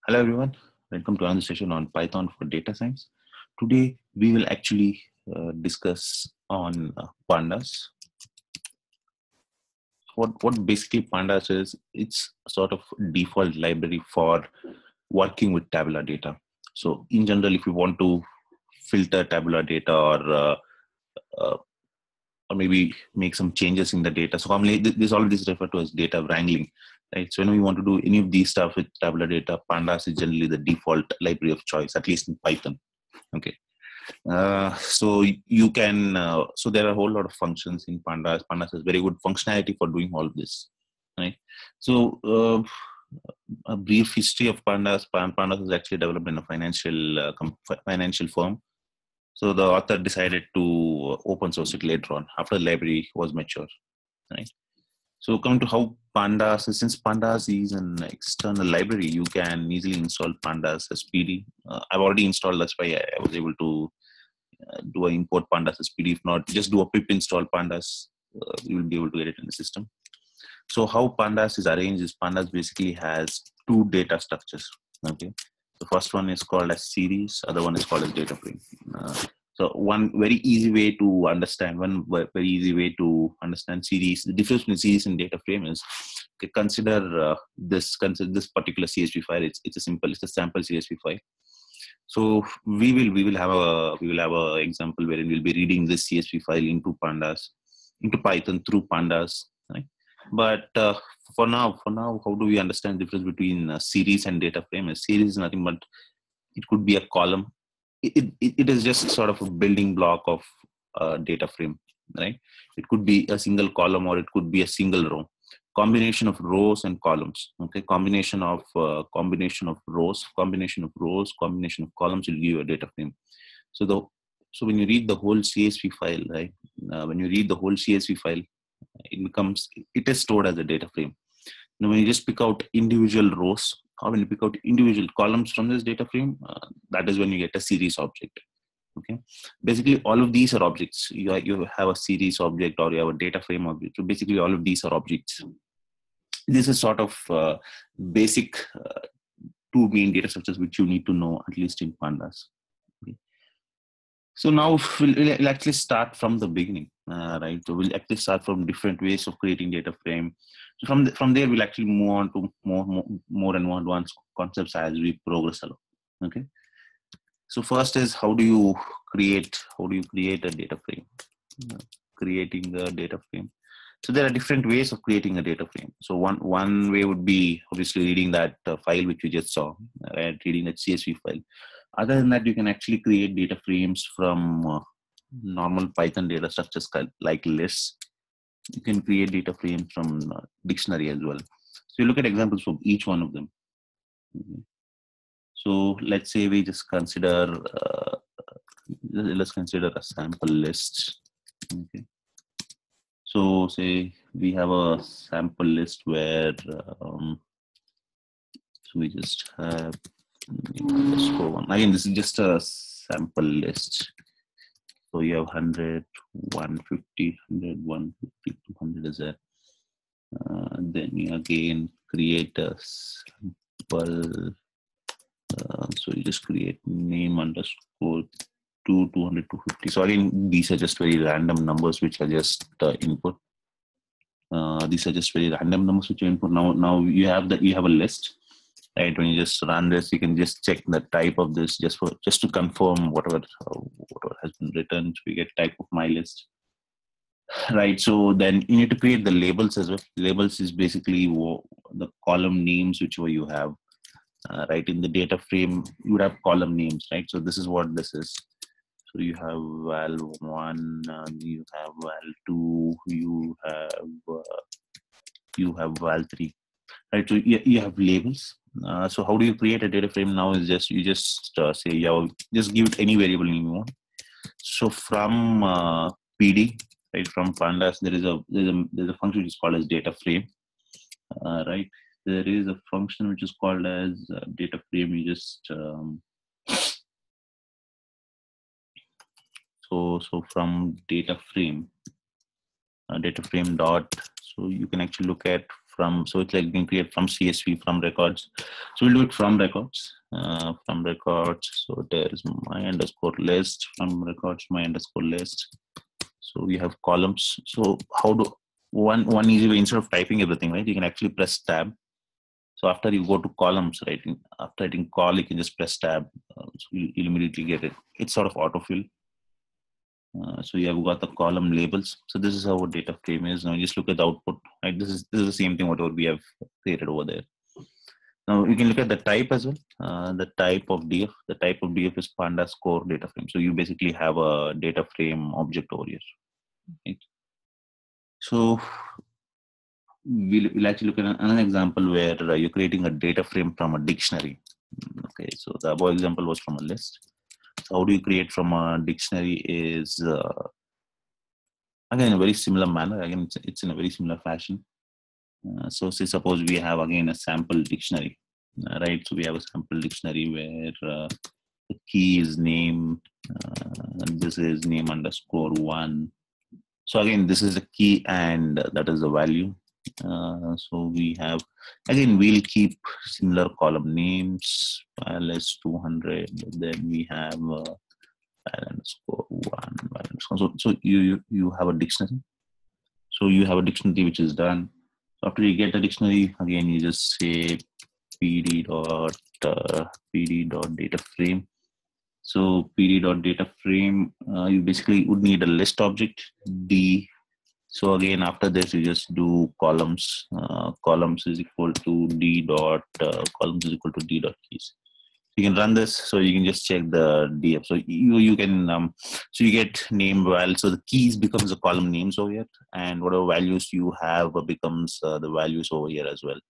Hello everyone, welcome to another session on Python for data science. Today we will actually discuss on pandas. What basically pandas is, it's a sort of default library for working with tabular data. So in general, if you want to filter tabular data uh, or maybe make some changes in the data. So commonly all of this is referred to as data wrangling, right? So when we want to do any of these stuff with tabular data, pandas is generally the default library of choice, at least in Python. Okay. So you can, so there are a whole lot of functions in pandas. Pandas has very good functionality for doing all of this, right? So a brief history of pandas. Pandas was actually developed in a financial firm. So the author decided to open source it later on after the library was mature, right? So coming to how pandas, since pandas is an external library, you can easily install pandas as PD. I've already installed, that's why I was able to do an import pandas as PD. If not, just do a pip install pandas, you will be able to get it in the system. So how pandas is arranged is pandas basically has two data structures. Okay, the first one is called as series, other one is called as data frame. So one very easy way to understand, series, the difference between series and data frame is, okay, consider this particular CSV file. It's a sample CSV file. So we will have a example wherein we'll be reading this CSV file into Python through pandas, right? But for now, how do we understand the difference between series and data frame? A series is nothing but, it could be a column. It is just sort of a building block of data frame, right? It could be a single column or it could be a single row. Combination of rows and columns. Okay, combination of rows, combination of columns will give you a data frame. So when you read the whole CSV file, right? It is stored as a data frame. Now, when you just pick out individual rows or when you pick out individual columns from this data frame, that is when you get a series object. Okay, basically all of these are objects. You have a series object or you have a data frame object. So basically all of these are objects. This is sort of basic two main data structures which you need to know, at least in pandas. Okay. So now we'll actually start from the beginning, right? So we'll actually start from different ways of creating data frame. So from there, we'll actually move on to more and more advanced concepts as we progress along. Okay. So first is how do you create a data frame? Creating a data frame. So there are different ways of creating a data frame. So one way would be obviously reading that file which we just saw, right? Reading that CSV file. Other than that, you can actually create data frames from normal Python data structures like lists. You can create data frames from dictionary as well. So you look at examples from each one of them. Okay. So let's say we just consider, let's consider a sample list. Okay. So say we have a sample list where, so we just have, let's go on. Again, this is just a sample list. So you have 100, 150, 100, 150, 200 is there. Then you again create a sample. So you just create name underscore 200, 250. So again, these are just very random numbers which are just input. These are just very random numbers which you input. Now you have a list, right? When you just run this, you can just check the type of this just to confirm whatever has been written. So we get type of my list, right? So then you need to create the labels as well. Labels is basically the column names whichever you have, right? In the data frame, you would have column names, right? So this is what this is. So you have val1, you have val2, you have val3, right? So you have labels. So how do you create a data frame now? Is just you just say just give it any variable name you want. So from PD, right, from pandas, there's a function which is called as data frame, right? There is a function which is called as data frame. You just so from data frame dot, so you can actually look at from, so it's like you can create from CSV, from records. So we'll do it from records, from records. So there's my underscore list, from records, my underscore list. So we have columns. So how do, one easy way, instead of typing everything, right, you can actually press tab. So after you go to columns, right, after hitting call, you can just press tab. So you'll immediately get it. It's sort of autofill. So you have got the column labels. So this is how a data frame is. Now just look at the output, right? This is the same thing whatever we have created over there. Now you can look at the type as well. The type of DF. The type of DF is Pandas core data frame. So you basically have a data frame object over here. Right? So we'll actually look at another example where you're creating a data frame from a dictionary. Okay, so the above example was from a list. So how do you create from a dictionary is again in a very similar manner. Again, it's in a very similar fashion. So say suppose we have again a sample dictionary, right? So we have a sample dictionary where the key is name, and this is name underscore one. So again, this is the key and that is the value. So we have, again, we'll keep similar column names, ls 200, then we have underscore one, so you have a dictionary. So you have a dictionary which is done. So after you get the dictionary, again, you just say pd dot data frame. So pd dot data frame, you basically would need a list object d. So again, after this, you just do columns. Columns is equal to d dot columns is equal to d dot keys. You can run this, so you can just check the df. So you can so you get name val. So the keys becomes the column names over here, and whatever values you have becomes the values over here as well.